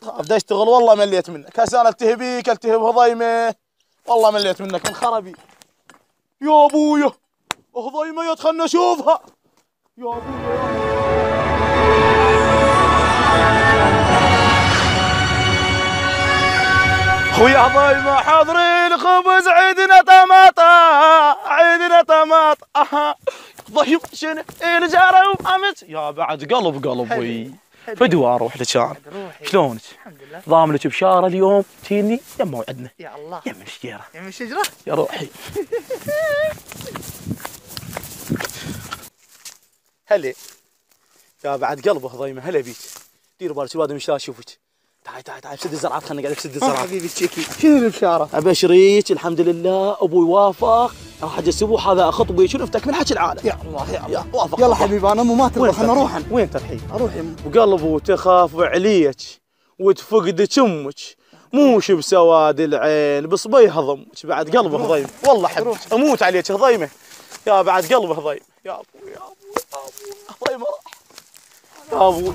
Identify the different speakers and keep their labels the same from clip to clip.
Speaker 1: ابدا اشتغل والله مليت منك، هسه التهي بيك التهي بهضيمه، والله مليت منك من خربي. يا ابويا هضيمه يا خلنا نشوفها يا ابويا. خويا هضيمه حاضرين خبز عيدنا طماطة عيدنا طماطة. ضيم شنو الجاره وقامت يا بعد قلب قلبي فدوى اروح لك انا. شلونك؟
Speaker 2: الحمد لله.
Speaker 1: ضامنك بشاره اليوم تجيني يم موعدنا.
Speaker 2: يا الله
Speaker 1: يم الشجره
Speaker 2: يم الشجره
Speaker 1: يا روحي. هلا يا بعد قلبه هضيمه هلا بيك. دير بالك الواد مشتاق اشوفك. تعال تعال تعال بسد الزرعات خلنا قاعد بسد الزرعات.
Speaker 2: حبيبي تشيكي شنو البشاره؟
Speaker 1: ابشريك الحمد لله ابوي وافق راح اجي اسبوع هذا خطبي شرفتك من حكي العالم.
Speaker 2: يا الله يا الله
Speaker 1: وافق.
Speaker 2: يلا حبيبي انا مو ما ترضى خلنا نروح.
Speaker 1: وين ترحين؟
Speaker 2: اروح يمه
Speaker 1: وقلبه تخاف عليك وتفقدك امك موش بسواد العين بصبي هضمك بعد قلبه هضيم والله حبك اموت عليك هضيمه يا بعد قلبه هضيم يا ابوي يا ابوي يا ابوي هضيمه راح يا ابوي.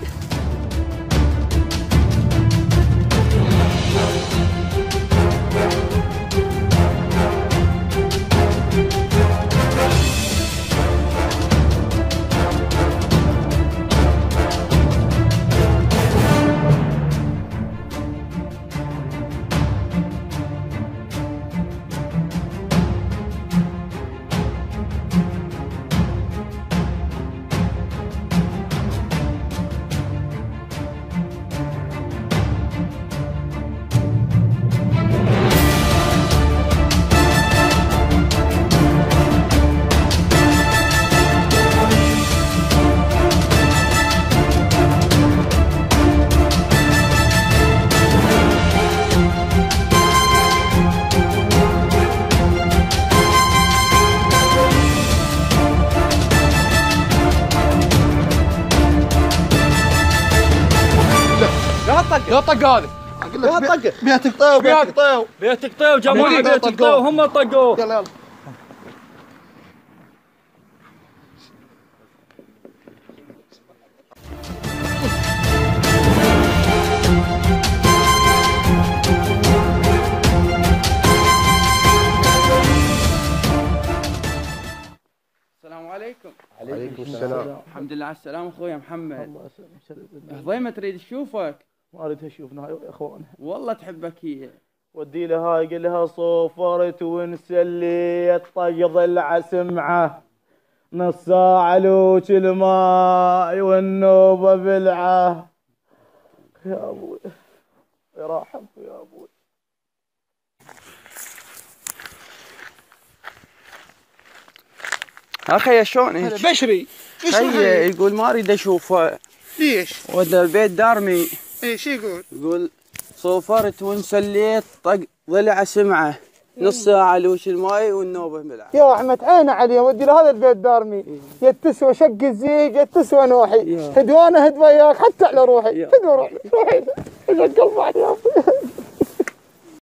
Speaker 3: يا طق هذا
Speaker 2: يا طقه بيتك طيو بيتك طيو
Speaker 3: بيتك طيو جماعه بيتك طيو هم طقوه.
Speaker 2: يلا يلا.
Speaker 4: السلام عليكم.
Speaker 2: عليكم السلام.
Speaker 4: الحمد لله على السلامة اخويا محمد. الله يسلمك. هضيمة تريد تشوفك؟
Speaker 1: ما اريد اشوفنا يا اخوان.
Speaker 4: والله تحبك هي.
Speaker 1: ودي لها هاي قل لها صفرت ونسليت طق ضلع سمعه نص ساعة لوج الماء والنوبة بلعه يا ابوي يرحم يا ابوي.
Speaker 4: اخي شلونك؟
Speaker 2: بشري
Speaker 4: خي يقول ما اريد اشوفه.
Speaker 2: ليش؟
Speaker 4: ودا البيت دارمي.
Speaker 2: ايش يقول؟
Speaker 4: يقول صوفرت ونسليت طق ضلع سمعه نص ساعة لوش الماي والنوبة ملعب.
Speaker 2: يا احمد عينه علي ودي له هذا البيت دارمي. يا تسوى شق الزيج يا تسوى نوحي. هدوانه هد وياك حتى على روحي. هدوى روحي. روحي. شق قلبي يا ابوي.